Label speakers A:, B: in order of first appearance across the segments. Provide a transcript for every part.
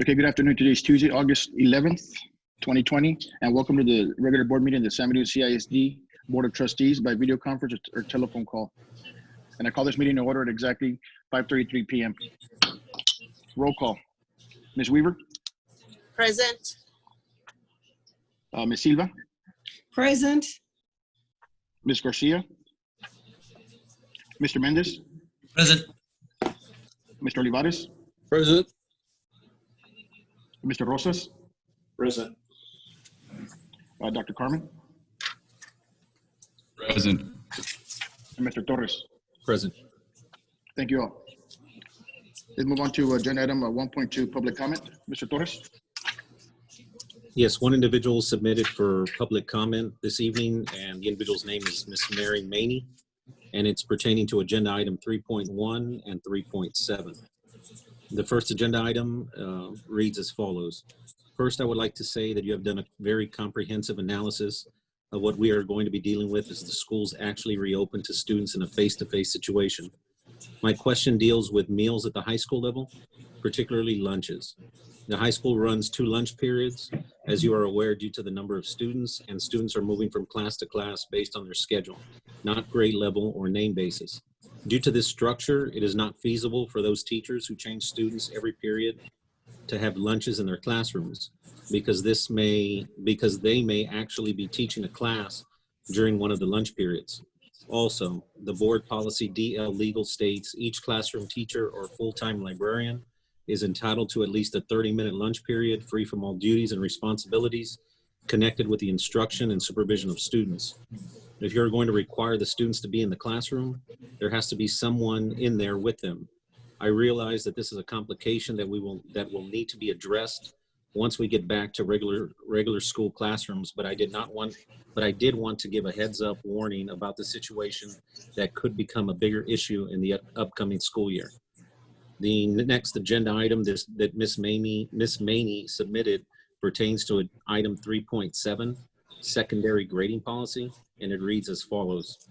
A: Okay, good afternoon. Today is Tuesday, August 11th, 2020, and welcome to the regular board meeting of the San Benito CISD Board of Trustees by video conference or telephone call. And I call this meeting to order at exactly 5:33 p.m. Roll call. Ms. Weaver?
B: Present.
A: Ms. Silva?
C: Present.
A: Ms. Garcia? Mr. Mendez?
D: Present.
A: Mr. Olivares?
D: Present.
A: Mr. Rosas?
D: Present.
A: Dr. Carmen?
D: Present.
A: And Mr. Torres?
D: Present.
A: Thank you all. Let's move on to agenda item 1.2, public comment. Mr. Torres?
E: Yes, one individual submitted for public comment this evening, and the individual's name is Miss Mary Maney, and it's pertaining to agenda item 3.1 and 3.7. The first agenda item reads as follows. First, I would like to say that you have done a very comprehensive analysis of what we are going to be dealing with as the schools actually reopen to students in a face-to-face situation. My question deals with meals at the high school level, particularly lunches. The high school runs 2 lunch periods, as you are aware, due to the number of students, and students are moving from class to class based on their schedule, not grade level or name basis. Due to this structure, it is not feasible for those teachers who change students every period to have lunches in their classrooms because they may actually be teaching a class during one of the lunch periods. Also, the board policy DL legal states each classroom teacher or full-time librarian is entitled to at least a 30-minute lunch period free from all duties and responsibilities connected with the instruction and supervision of students. If you're going to require the students to be in the classroom, there has to be someone in there with them. I realize that this is a complication that will need to be addressed once we get back to regular school classrooms, but I did want to give a heads up warning about the situation that could become a bigger issue in the upcoming school year. The next agenda item that Ms. Maney submitted pertains to item 3.7, secondary grading policy, and it reads as follows.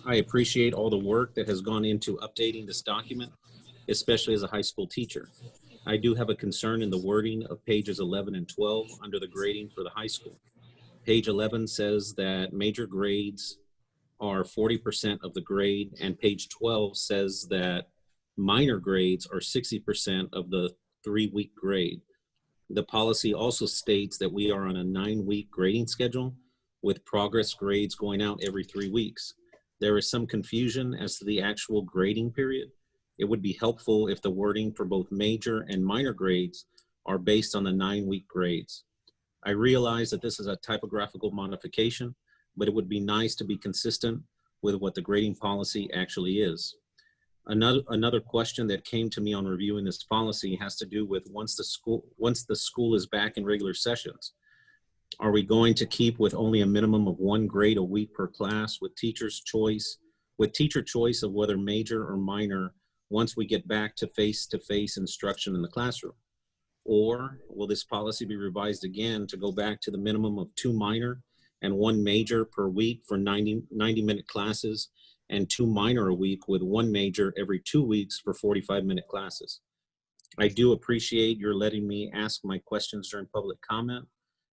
E: I appreciate all the work that has gone into updating this document, especially as a high school teacher. I do have a concern in the wording of pages 11 and 12 under the grading for the high school. Page 11 says that major grades are 40% of the grade, and page 12 says that minor grades are 60% of the 3-week grade. The policy also states that we are on a 9-week grading schedule with progress grades going out every 3 weeks. There is some confusion as to the actual grading period. It would be helpful if the wording for both major and minor grades are based on the 9-week grades. I realize that this is a typographical modification, but it would be nice to be consistent with what the grading policy actually is. Another question that came to me on reviewing this policy has to do with once the school is back in regular sessions, are we going to keep with only a minimum of 1 grade a week per class with teacher choice of whether major or minor once we get back to face-to-face instruction in the classroom? Or will this policy be revised again to go back to the minimum of 2 minor and 1 major per week for 90-minute classes, and 2 minor a week with 1 major every 2 weeks for 45-minute classes? I do appreciate your letting me ask my questions during public comment,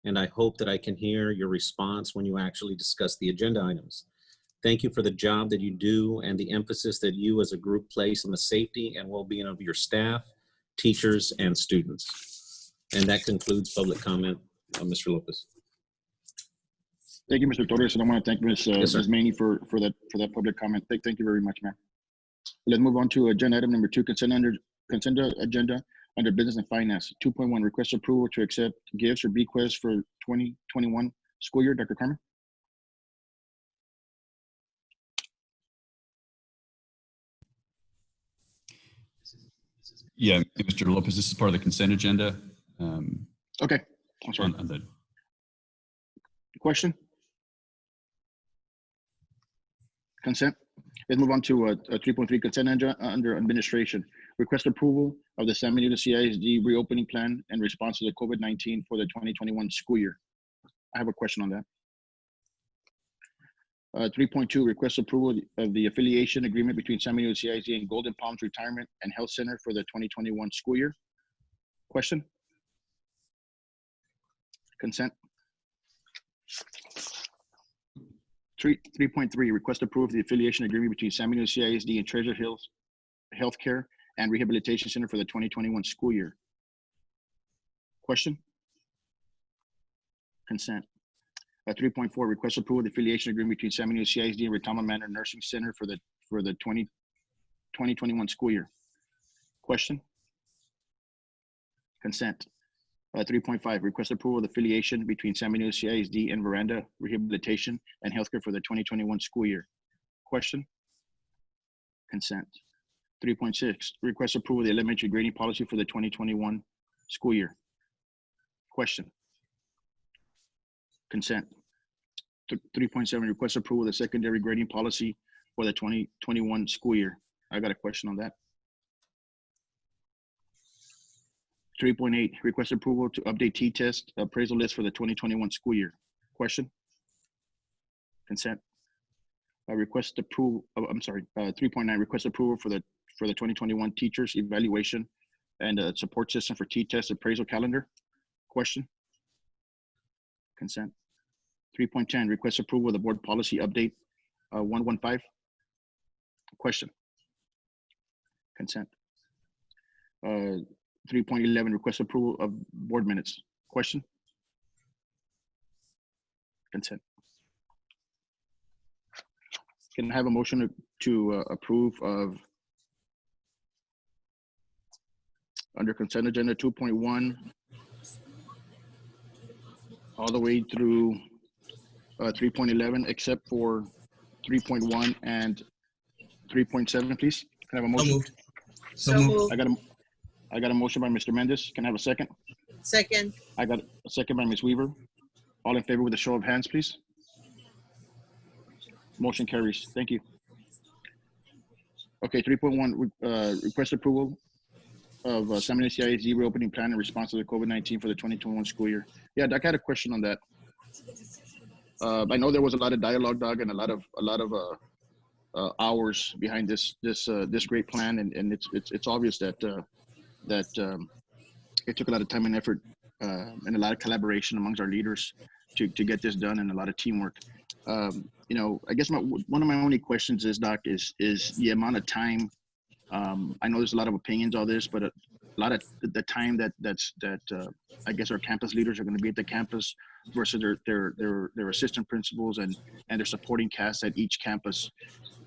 E: and I hope that I can hear your response when you actually discuss the agenda items. Thank you for the job that you do and the emphasis that you as a group place on the safety and well-being of your staff, teachers, and students. And that concludes public comment, Mr. Lopez.
A: Thank you, Mr. Torres, and I want to thank Ms.
E: Yes,
A: Ms. Maney for that public comment. Thank you very much, ma'am. Let's move on to agenda item number 2, consent agenda under business and finance. 2.1, request approval to accept gifts or bequests for 2021 school year. Dr. Carmen?
F: Yeah, Mr. Lopez, this is part of the consent agenda.
A: Okay, I'm sorry.
F: On the
A: Question? Consent. Let's move on to a 3.3 consent agenda under administration. Request approval of the San Benito CISD reopening plan in response to the COVID-19 for the 2021 school year. I have a question on that. 3.2, request approval of the affiliation agreement between San Benito CISD and Golden Palms Retirement and Health Center for the 2021 school year. Question? Consent? 3.3, request approval of the affiliation agreement between San Benito CISD and Treasure Hills Healthcare and Rehabilitation Center for the 2021 school year. Question? Consent. 3.4, request approval of the affiliation agreement between San Benito CISD and Retama Manor Nursing Center for the 2021 school year. Question? Consent. 3.5, request approval of the affiliation between San Benito CISD and Veranda Rehabilitation and Healthcare for the 2021 school year. Question? Consent. 3.6, request approval of the elementary grading policy for the 2021 school year. Question? Consent. 3.7, request approval of the secondary grading policy for the 2021 school year. I got a question on that. 3.8, request approval to update T-test appraisal list for the 2021 school year. Question? Consent. Request approval, 3.9, request approval for the 2021 teachers evaluation and support system for T-test appraisal calendar. Question? Consent. 3.10, request approval of the board policy update 115. Question? Consent. 3.11, request approval of board minutes. Question? Consent. Can I have a motion to approve of under consent agenda 2.1 all the way through 3.11 except for 3.1 and 3.7, please? Can I have a motion?
B: So moved.
A: I got a motion by Mr. Mendez. Can I have a second?
B: Second.
A: I got a second by Ms. Weaver. All in favor with a show of hands, please. Motion carries. Thank you. Okay, 3.1, request approval of San Benito CISD reopening plan in response to the COVID-19 for the 2021 school year. Yeah, Doc, I had a question on that. I know there was a lot of dialogue, Doc, and a lot of hours behind this great plan, and it's obvious that it took a lot of time and effort and a lot of collaboration amongst our leaders to get this done, and a lot of teamwork. You know, I guess one of my only questions is, Doc, is the amount of time. I know there's a lot of opinions on this, but a lot of the time that I guess our campus leaders are going to be at the campus versus their assistant principals and their supporting cast at each campus.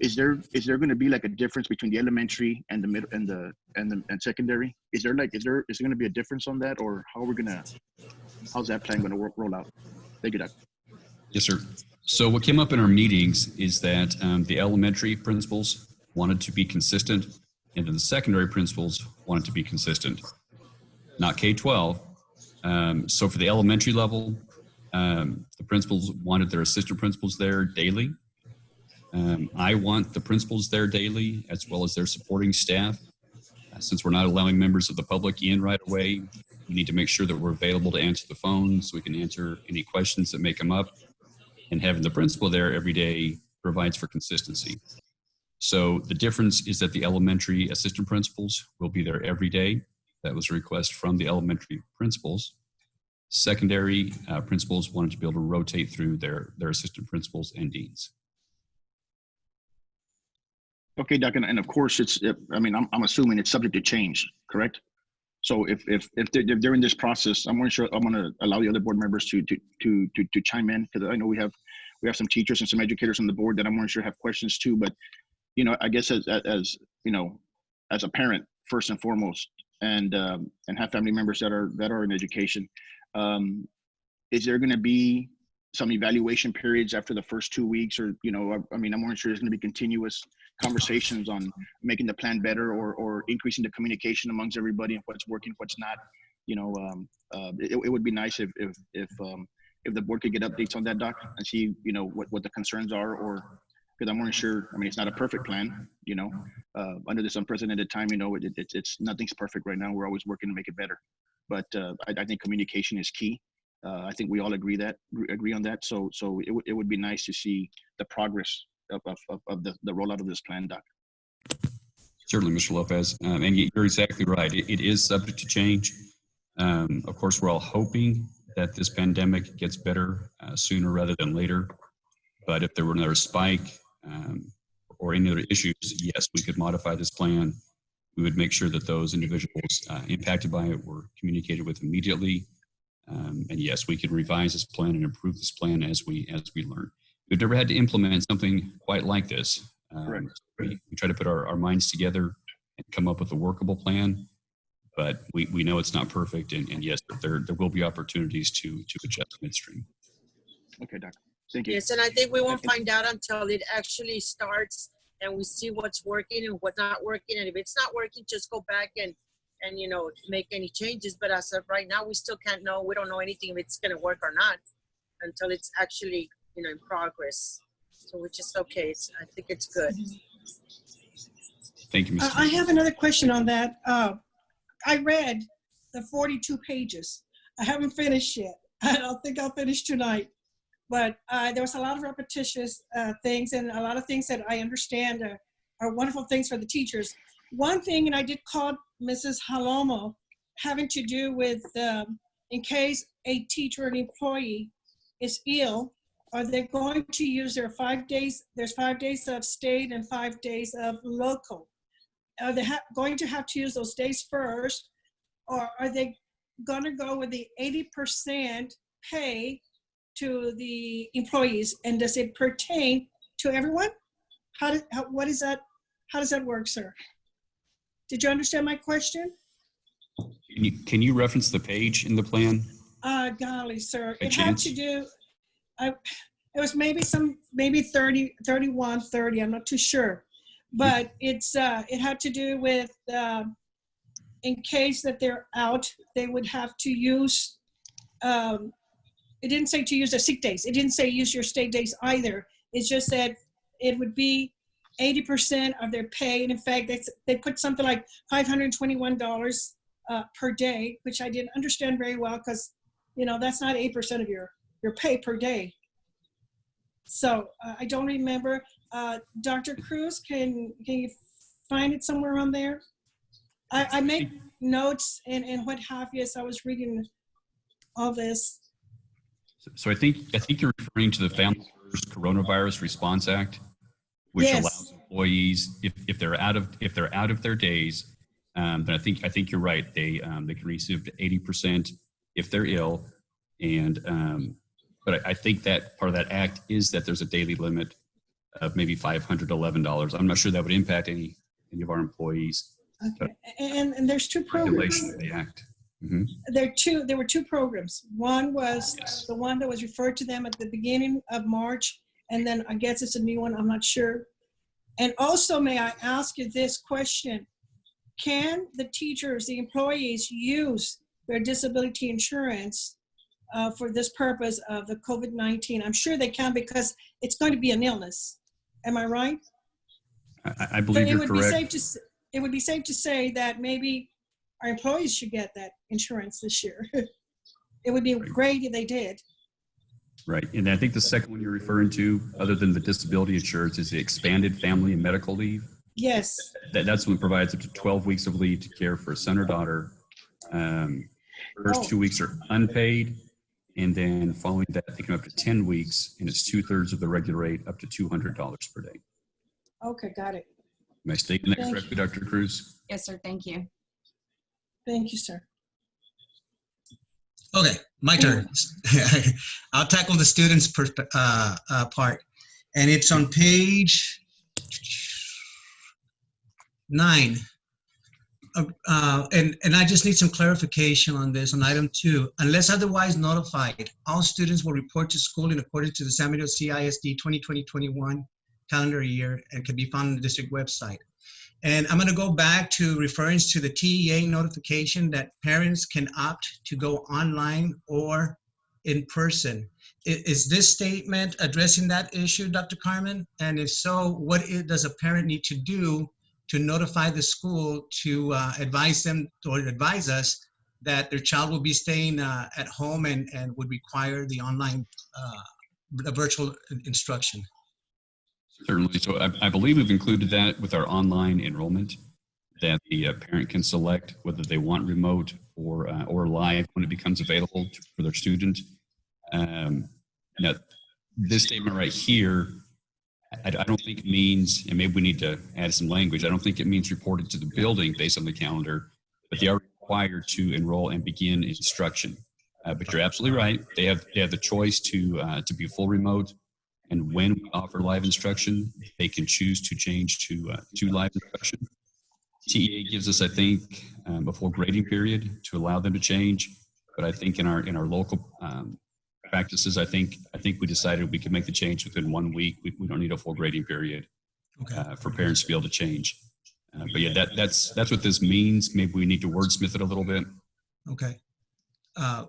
A: Is there going to be like a difference between the elementary and the middle and secondary? Is there going to be a difference on that, or how's that plan going to roll out? Thank you, Doc.
F: Yes, sir. So what came up in our meetings is that the elementary principals wanted to be consistent, and then the secondary principals wanted to be consistent, not K-12. So for the elementary level, the principals wanted their assistant principals there daily. I want the principals there daily, as well as their supporting staff. Since we're not allowing members of the public in right away, we need to make sure that we're available to answer the phone so we can answer any questions that may come up. And having the principal there every day provides for consistency. So the difference is that the elementary assistant principals will be there every day. That was a request from the elementary principals. Secondary principals wanted to be able to rotate through their assistant principals and deans.
A: Okay, Doc, and of course I'm assuming it's subject to change, correct? So if they're in this process, I'm going to allow the other board members to chime in, because I know we have some teachers and some educators on the board that I'm going to have questions too. But you know, I guess as you know, as a parent first and foremost, and have family members that are in education, is there going to be some evaluation periods after the first 2 weeks, or you know, I'm not sure there's going to be continuous conversations on making the plan better or increasing the communication amongst everybody and what's working, what's not. You know, it would be nice if the board could get updates on that, Doc, and see, you know, what the concerns are, or because I'm not sure. I mean, it's not a perfect plan, you know, under this unprecedented time. You know, it's nothing's perfect right now. We're always working to make it better, but I think communication is key. I think we all agree on that. So it would be nice to see the progress of the rollout of this plan, Doc.
F: Certainly, Mr. Lopez. And you're exactly right. It is subject to change. Of course, we're all hoping that this pandemic gets better sooner rather than later. But if there were another spike or any other issues, yes, we could modify this plan. We would make sure that those individuals impacted by it were communicated with immediately. And yes, we could revise this plan and improve this plan as we learn. We've never had to implement something quite like this. We try to put our minds together and come up with a workable plan, but we know it's not perfect. And yes, there will be opportunities to adjust midstream.
A: Okay, Doc. Thank you.
B: Yes, and I think we won't find out until it actually starts and we see what's working and what's not working. And if it's not working, just go back and make any changes. But as of right now, we still can't know. We don't know anything if it's going to work or not until it's actually, in progress. So which is okay. I think it's good.
F: Thank you, Mr.
C: I have another question on that. I read the 42 pages. I haven't finished yet. I don't think I'll finish tonight. But there was a lot of repetitious things and a lot of things that I understand are wonderful things for the teachers. One thing, and I did call Mrs. Halomo, having to do with in case a teacher or an employee is ill, are they going to use their 5 days? There's 5 days of state and 5 days of local. Are they going to have to use those days first, or are they going to go with the 80% pay to the employees? And does it pertain to everyone? How does that work, sir? Did you understand my question?
F: Can you reference the page in the plan?
C: Golly, sir.
F: By
C: It
F: chance?
C: had to do, it was maybe 30, 31, 30, I'm not too sure. But it had to do with, in case that they're out, they would have to use, it didn't say to use their sick days. It didn't say use your state days either. It's just that it would be 80% of their pay. And in fact, they put something like $521 per day, which I didn't understand very well because, that's not 8% of your pay per day. So I don't remember. Dr. Cruz, can you find it somewhere on there? I make notes and what have you as I was reading all this.
F: So I think you're referring to the Family First Coronavirus Response Act, which
C: Yes.
F: allows employees, if they're out of their days, then I think you're right. They can receive 80% if they're ill, and but I think that part of that act is that there's a daily limit of maybe $511. I'm not sure that would impact any of our employees.
C: Okay, and there's two programs.
F: Regulation of the act. Mm-hmm.
C: There were two programs. One was
F: Yes.
C: the one that was referred to them at the beginning of March, and then I guess it's a new one, I'm not sure. And also, may I ask you this question? Can the teachers, the employees, use their disability insurance for this purpose of the COVID-19? I'm sure they can because it's going to be an illness. Am I right?
F: I believe you're correct.
C: It would be safe to say that maybe our employees should get that insurance this year. It would be great if they did.
F: Right. And I think the second one you're referring to, other than the disability insurance, is the expanded family and medical leave.
C: Yes.
F: That's when it provides up to 12 weeks of leave to care for a son or daughter. First 2 weeks are unpaid. And then following that, they come up to 10 weeks, and it's 2/3 of the regular rate, up to $200 per day.
C: Okay, got it.
F: Am I stating that
C: Thank
F: correctly, Dr. Cruz?
G: Yes, sir. Thank you.
C: Thank you, sir.
H: Okay, my turn. I'll tackle the students' part. And it's on page 9. And I just need some clarification on this, on item 2. Unless otherwise notified, all students will report to school in accordance to the San Mateo CISD 2020-21 calendar year and can be found on the district website. And I'm going to go back to reference to the TEA notification that parents can opt to go online or in person. Is this statement addressing that issue, Dr. Carmen? And if so, what does a parent need to do to notify the school to advise them or advise us that their child will be staying at home and would require the online virtual instruction?
F: Certainly. So I believe we've included that with our online enrollment, that the parent can select whether they want remote or live when it becomes available for their student. Now, this statement right here, I don't think it means, and maybe we need to add some language, I don't think it means reported to the building based on the calendar, but they are required to enroll and begin instruction. But you're absolutely right. They have the choice to be full remote, and when we offer live instruction, they can choose to change to live instruction. TEA gives us, I think, a full grading period to allow them to change. But I think in our local practices, I think we decided we could make the change within 1 week. We don't need a full grading period for parents to be able to change. But yeah, that's what this means. Maybe we need to wordsmith it a little bit.
H: Okay.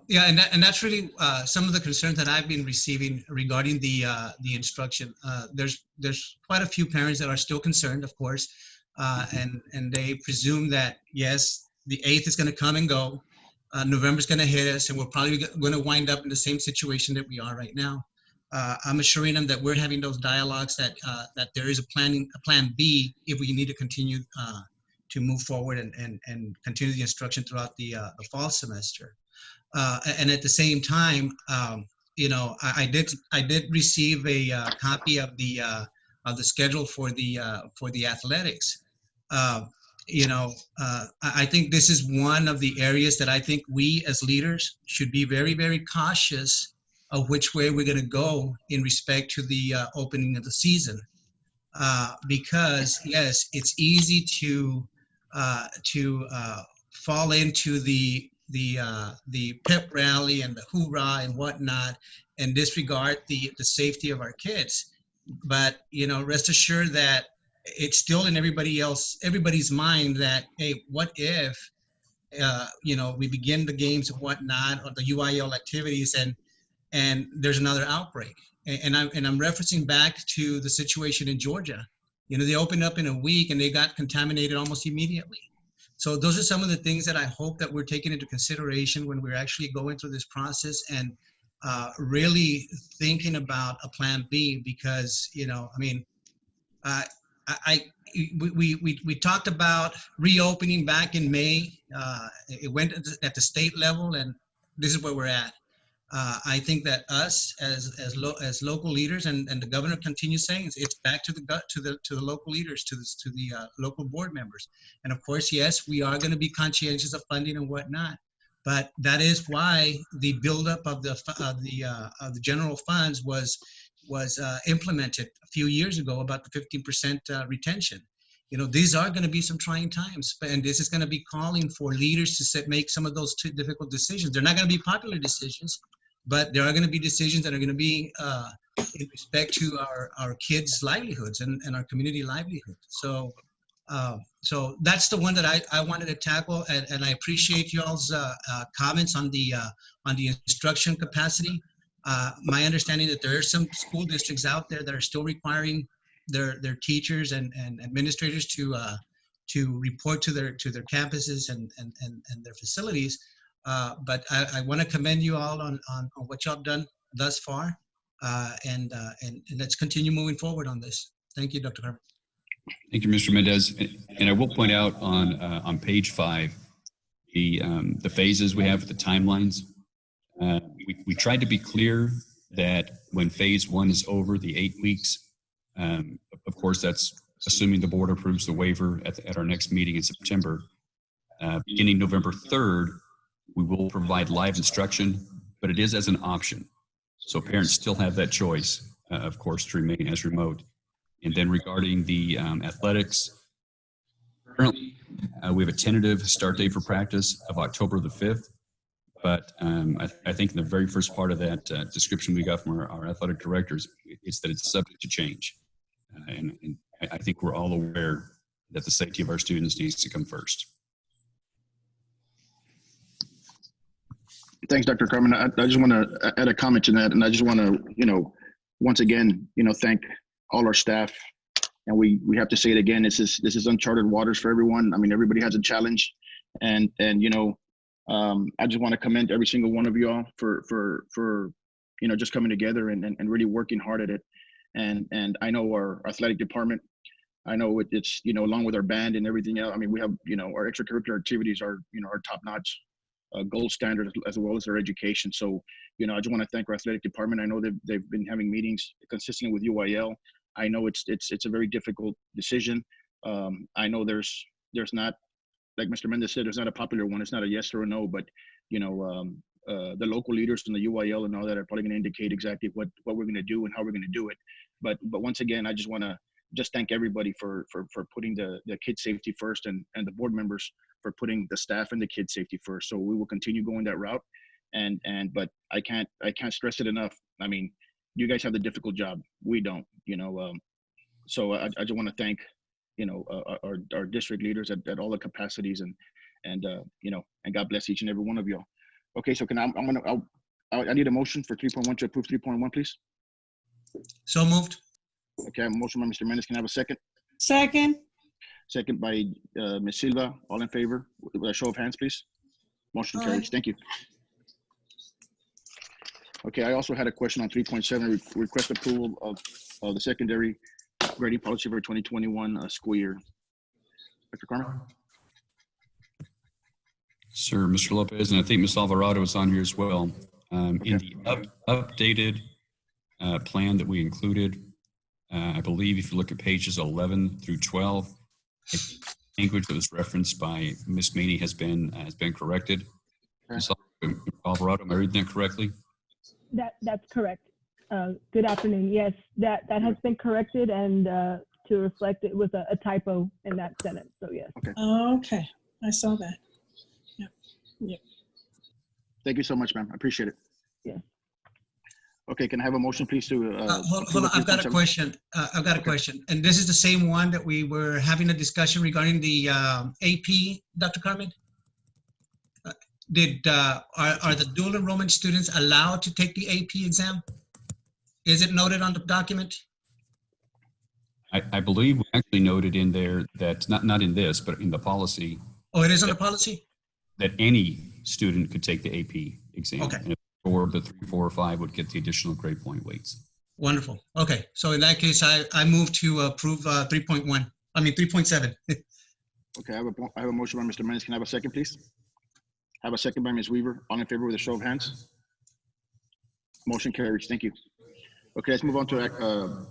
H: Yeah, and that's really some of the concerns that I've been receiving regarding the instruction. There's quite a few parents that are still concerned, of course, and they presume that yes, the 8th is going to come and go, November's going to hit us, and we're probably going to wind up in the same situation that we are right now. I'm assuring them that we're having those dialogues, that there is a plan B if we need to continue to move forward and continue the instruction throughout the fall semester. And at the same time, you know, I did receive a copy of the schedule for the athletics. You know, I think this is one of the areas that I think we as leaders should be very, very cautious of which way we're going to go in respect to the opening of the season. Because yes, it's easy to fall into the pep rally and the hoorah and whatnot, and disregard the safety of our kids. But you know, rest assured that it's still in everybody's mind that, hey, what if you know, we begin the games and whatnot, or the UIL activities, and there's another outbreak. And I'm referencing back to the situation in Georgia. You know, they opened up in a week and they got contaminated almost immediately. So those are some of the things that I hope that we're taking into consideration when we're actually going through this process, and really thinking about a plan B. Because, you know, I mean, we talked about reopening back in May. It went at the state level, and this is where we're at. I think that us as local leaders, and the governor continues saying it's back to the local leaders, to the local board members. And of course, yes, we are going to be conscientious of funding and whatnot, but that is why the buildup of the general funds was implemented a few years ago, about the 15% retention. You know, these are going to be some trying times, and this is going to be calling for leaders to make some of those difficult decisions. They're not going to be popular decisions, but there are going to be decisions that are going to be in respect to our kids' livelihoods and our community livelihood. So that's the one that I wanted to tackle, and I appreciate y'all's comments on the instruction capacity. My understanding that there are some school districts out there that are still requiring their teachers and administrators to report to their campuses and their facilities. But I want to commend you all on what y'all done thus far, and let's continue moving forward on this. Thank you, Dr. Carver.
F: Thank you, Mr. Mendez. And I will point out on page 5 the phases we have with the timelines. We tried to be clear that when phase 1 is over, the 8 weeks. Of course, that's assuming the board approves the waiver at our next meeting in September. Beginning November 3rd, we will provide live instruction, but it is as an option. So parents still have that choice, of course, to remain as remote. And then regarding the athletics, currently we have a tentative start date for practice of October the 5th. But I think in the very first part of that description we got from our athletic directors, it's that it's subject to change. And I think we're all aware that the safety of our students needs to come first.
A: Thanks, Dr. Carmen. I just want to add a comment to that, and I just want to, you know, once again, you know, thank all our staff. And we have to say it again. This is uncharted waters for everyone. I mean, everybody has a challenge, and you know, I just want to commend every single one of y'all for you know, just coming together and really working hard at it. And I know our athletic department, I know it's, you know, along with our band and everything else. I mean, we have, you know, our extracurricular activities are, you know, are top notch. gold standard as well as their education. So, you know, I just want to thank our athletic department. I know they've been having meetings consistent with UIL. I know it's a very difficult decision. I know there's not, like Mr. Mendez said, there's not a popular one. It's not a yes or a no, but you know, the local leaders in the UIL and all that are probably going to indicate exactly what we're going to do and how we're going to do it. But once again, I just want to just thank everybody for putting the kid safety first, and the board members for putting the staff and the kid safety first. So we will continue going that route. But I can't stress it enough. I mean, you guys have the difficult job. We don't, you know. So I just want to thank, you know, our district leaders at all the capacities, and you know, and God bless each and every one of y'all. Okay, so I need a motion for 3.1 to approve 3.1, please.
H: So moved.
A: Okay, I have a motion by Mr. Mendez. Can I have a second?
C: Second.
A: Second by Ms. Silva. All in favor? With a show of hands, please. Motion carries. Thank you. Okay, I also had a question on 3.7, request approval of the secondary grading policy for 2021 school year. Dr. Carmen?
F: Sir, Mr. Lopez, and I think Ms. Alvarado is on here as well. In the updated plan that we included, I believe if you look at pages 11 through 12, language that was referenced by Ms. Maney has been corrected. Ms. Alvarado, am I reading that correctly?
G: That's correct. Good afternoon. Yes, that has been corrected, and to reflect it was a typo in that sentence. So yes.
A: Okay.
C: Okay, I saw that. Yep.
A: Thank you so much, ma'am. I appreciate it.
G: Yes.
A: Okay, can I have a motion, please, to
H: Hold on, I've got a question. Question. And this is the same one that we were having a discussion regarding the AP, Dr. Carmen? Are the dual enrollment students allowed to take the AP exam? Is it noted on the document?
F: I believe we actually noted in there that, not in this, but in the policy.
H: Oh, it is on the policy?
F: That any student could take the AP exam.
H: Okay.
F: And or the 3, 4, or 5 would get the additional grade point weights.
H: Wonderful. Okay, so in that case, I move to approve 3.1. I mean 3.7.
A: Okay, I have a motion by Mr. Mendes. Can I have a second, please? I have a second by Ms. Weaver. All in favor with a show of hands? Motion carries. Thank you. Okay, let's move on to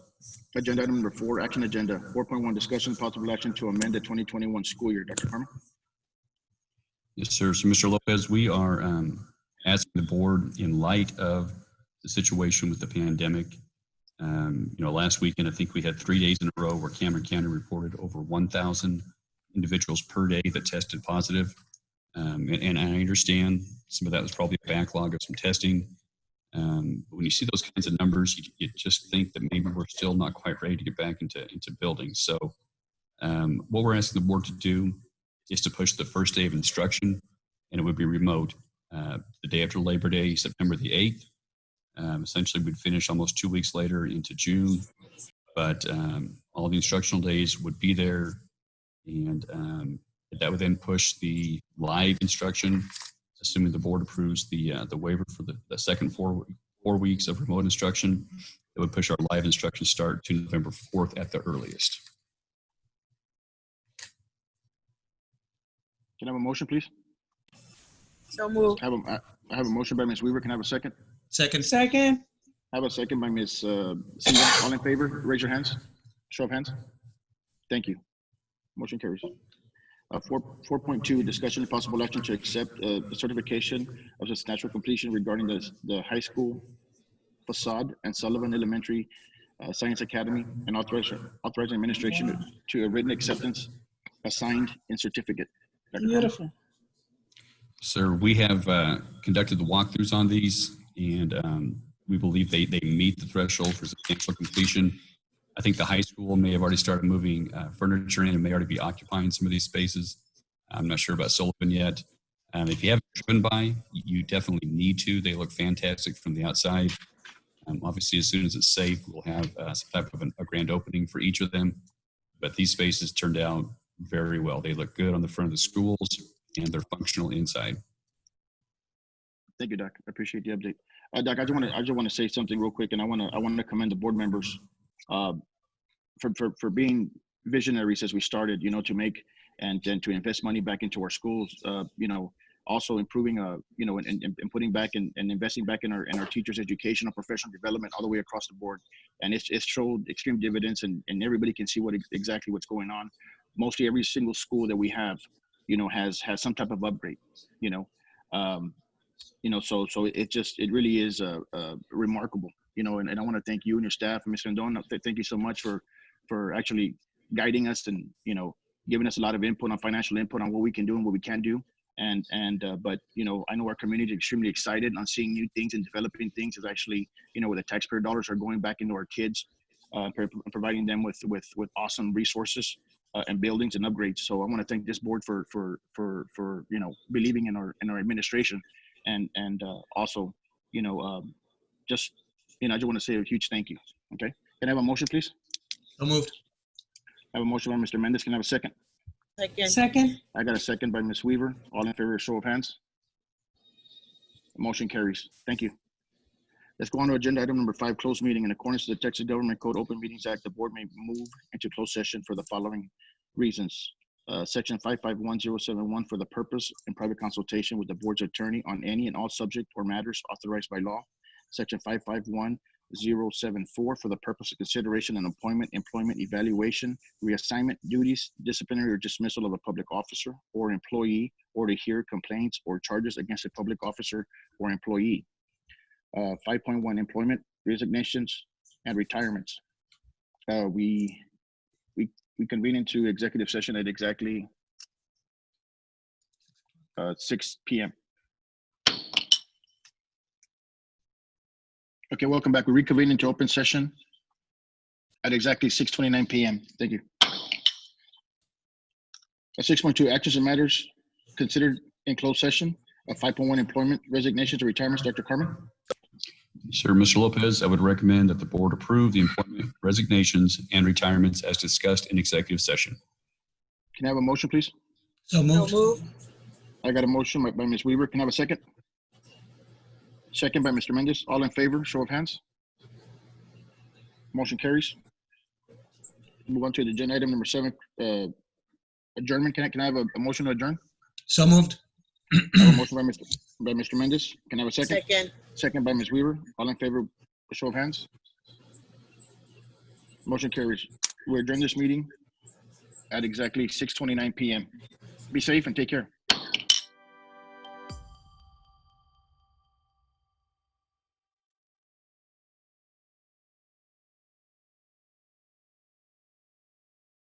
A: agenda item number 4, action agenda. 4.1, discussion possible action to amend the 2021 school year. Dr. Carmen?
F: Yes, sir. So, Mr. Lopez, we are asking the board, in light of the situation with the pandemic, last weekend, I think we had 3 days in a row where Cameron County reported over 1,000 individuals per day that tested positive. And I understand some of that was probably a backlog of some testing. But when you see those kinds of numbers, you just think that maybe we're still not quite ready to get back into buildings. So what we're asking the board to do is to push the first day of instruction, and it would be remote. The day after Labor Day, September the 8th. Essentially, we'd finish almost 2 weeks later into June, but all the instructional days would be there, and that would then push the live instruction, assuming the board approves the waiver for the second four weeks of remote instruction. It would push our live instruction start to November 4th at the earliest.
A: Can I have a motion, please?
B: So moved.
A: I have a motion by Ms. Weaver. Can I have a second?
H: Second.
C: Second.
A: I have a second by Ms. Silva. All in favor, raise your hands. Show of hands. Thank you. Motion carries. 4.2, discussion and possible action to accept the certification of substantial completion regarding the high school facade and Sullivan Elementary Science Academy, and authorizing administration to a written acceptance assigned in certificate. Dr.
C: Beautiful.
F: Sir, we have conducted the walkthroughs on these, and we believe they meet the threshold for substantial completion. I think the high school may have already started moving furniture in and may already be occupying some of these spaces. I'm not sure about Sullivan yet. If you haven't driven by, you definitely need to. They look fantastic from the outside. Obviously, as soon as it's safe, we'll have some type of a grand opening for each of them. But these spaces turned out very well. They look good on the front of the schools, and they're functional inside.
A: Thank you, Doc. I appreciate the update. Doc, I just want to say something real quick, and I want to commend the board members for being visionaries as we started, to make and to invest money back into our schools. also improving, you know, and putting back and investing back in our teachers' education and professional development all the way across the board. And it's showed extreme dividends, and everybody can see exactly what's going on. Mostly every single school that we have, you know, has some type of upgrade, you know. You know, so it really is remarkable, you know, and I want to thank you and your staff, and Mr. Rendon. Thank you so much for actually guiding us and, you know, giving us a lot of input on financial input on what we can do and what we can't do. But, you know, I know our community is extremely excited on seeing new things and developing things, is actually, you know, where the taxpayer dollars are going back into our kids, providing them with awesome resources and buildings and upgrades. So I want to thank this board for you know, believing in our administration, and also, you know, just, you know, I just want to say a huge thank you. Okay, can I have a motion, please?
H: So moved.
A: I have a motion by Mr. Mendez. Can I have a second?
B: Second.
C: Second.
A: I got a second by Ms. Weaver. All in favor, show of hands. Motion carries. Thank you. Let's go on to agenda item number 5, closed meeting. In accordance to the Texas Government Code Open Meetings Act, the board may move into closed session for the following reasons. Section 551071, for the purpose and private consultation with the board's attorney on any and all subject or matters authorized by law. Section 551074, for the purpose of consideration and appointment, employment, evaluation, reassignment, duties, disciplinary or dismissal of a public officer or employee, or to hear complaints or charges against a public officer or employee. 5.1, employment, resignations, and retirements. We convene into executive session at exactly 6 p.m. Okay, welcome back. We reconvene into open session at exactly 6:29 p.m. Thank you. At 6.2, actions and matters considered in closed session. At 5.1, employment, resignations, and retirements. Dr. Carmen.
F: Sir, Mr. Lopez, I would recommend that the board approve the employment, resignations, and retirements as discussed in executive session.
A: Can I have a motion, please?
H: So
B: So
H: moved.
B: move.
A: I got a motion by Ms. Weaver. Can I have a second? Second by Mr. Mendez. All in favor, show of hands. Motion carries. Move on to the agenda item number 7, adjournment. Can I have a motion to adjourn?
H: So moved.
A: I have a motion by Mr. Mendez. Can I have a second?
B: Second.
A: Second by Ms. Weaver. All in favor, show of hands. Motion carries. We adjourn this meeting at exactly 6:29 p.m. Be safe and take care.